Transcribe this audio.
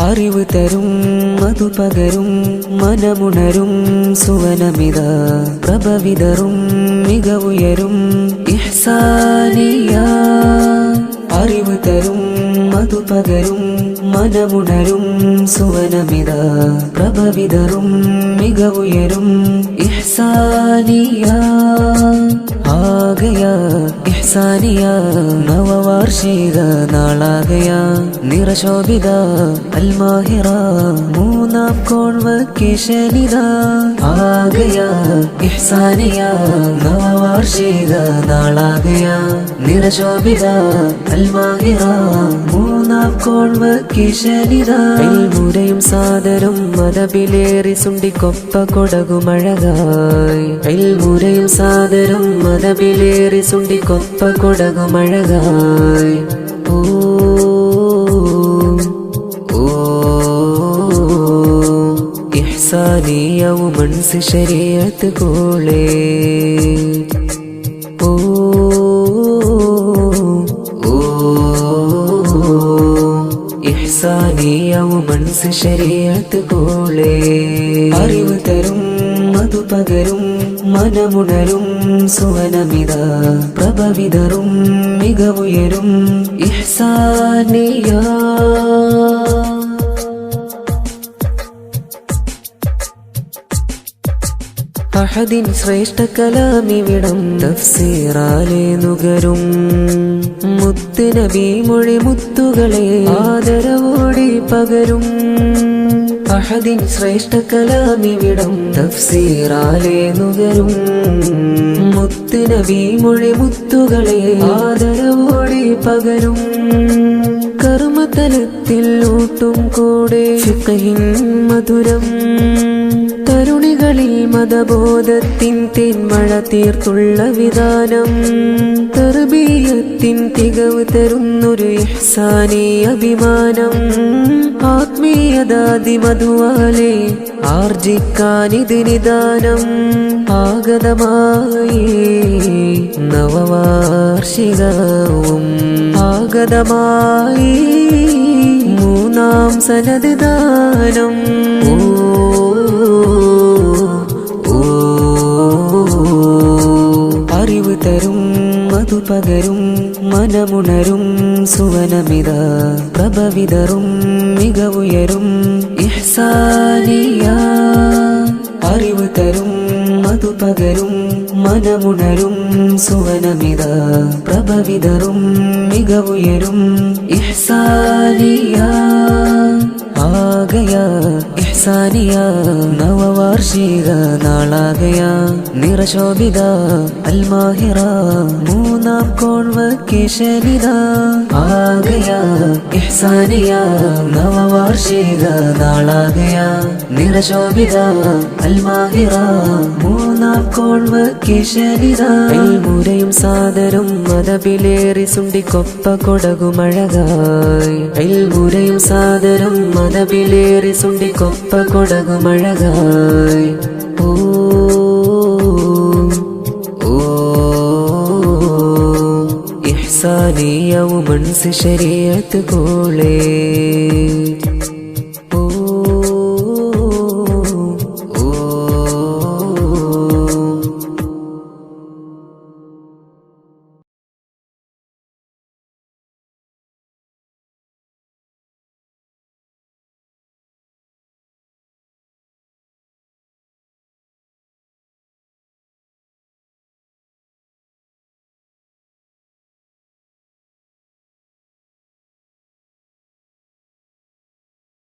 അറിവ് തരും മധു പകരും മനമുണരും സുവനമിത പ്രഭവിതറും മികവുയരും ഇഹ്സാനിയ അറിവ് തരും മധു പകരും മനമുണരും സുവനമിത പ്രഭവിതറും മികവുയരും ഇഹ്സാനിയ ആകയാ ഇഹ്സാനിയ നവവാർഷിക നാളാകയ നിറശോഭിത അൽമാഹിറ മൂന്നാം കോൺവക്കേഷനിത ആകയ ഇഹ്സാനിയ നവവാർഷിക നാളാകയ നിറശോഭിത അൽമാഹിറ മൂന്നാം കോൺവക്കേഷനിത മുരയും സാദരം മതബിലേറി സുണ്ടിക്കൊപ്പ കൊടകുമഴകായി മുരയും സാദരം മതബിലേറി സുണ്ടിക്കൊപ്പ കൊടകുമഴകായി ഓ ഇഹ്സാനിയവു മനസ്സ് ശരീഅത്ത് കോളേ ഇഹ്സാനിയവു മനസ്സ് ശരീഅത്ത് കോളേ അറിവ് തരും മധു പകരും മനമുണരും സുവനമിത പ്രഭവിതറും മികവുയരും ഇഹ്സാനിയ അഹദിൻ ശ്രേഷ്ഠ കലാമിവിടം തഫ്സീറാലെ നുകരും മുത്ത് നബി മൊഴി മുത്തുകളെ ആദരവോടെ പകരും അഹദിൻ ശ്രേഷ്ഠ കലാമിവിടം തഫ്സീറാലെ നുകരും മുത്ത് നബി മൊഴി മുത്തുകളെ ആദരവോടെ പകരും കർമ്മതലത്തിൽ ഊട്ടും കൂടെ ഫിഖ്ഹിൻ മധുരം തരുണികളിൽ മതബോധത്തിൻ തേന്മഴ തീർത്തുള്ള വിധാനം തർബീയത്തിൻ തികവ് തരുന്നൊരു ഇഹ്സാനി അഭിമാനം ആത്മീയതാതി മധുവാലെ ആർജിക്കാനിത് നിദാനം ആഗതമായി നവവാർഷികവും ആഗതമായി മൂന്നാം സനദ് ദാനം അറിവ് തരും മധു പകരും മനമുണരും സുവനമിത പ്രഭവിതറും മികവുയരും ഇഹ്സാനിയ അറിവ് തരും മധു പകരും മനമുണരും സുവനമിത പ്രഭവിതറും മികവുയരും ഇഹ്സാനിയ ആകയ ഇഹ്സാനിയ നവവാർഷിക നാളാകയ നിറശോഭിത അൽമാഹിറ മൂന്നാം കോൺവക്കേഷനിത ആകയ ഇഹ്സാനിയ നവവാർഷിക നാളാകയ നിറശോഭിത അൽമാഹിറ മൂന്നാം കോൺവക്കേഷനിത മുരയും സാദരം മതബിലേറി സുണ്ടിക്കൊപ്പ കൊടകുമഴകായി മുരയും സാദരം മതബിലേറി സുണ്ടിക്കൊപ്പ കൊടകുമഴകായി ഓ ഇഹ്സാനിയവു മനസ്സ് ശരീഅത്ത് കോളേ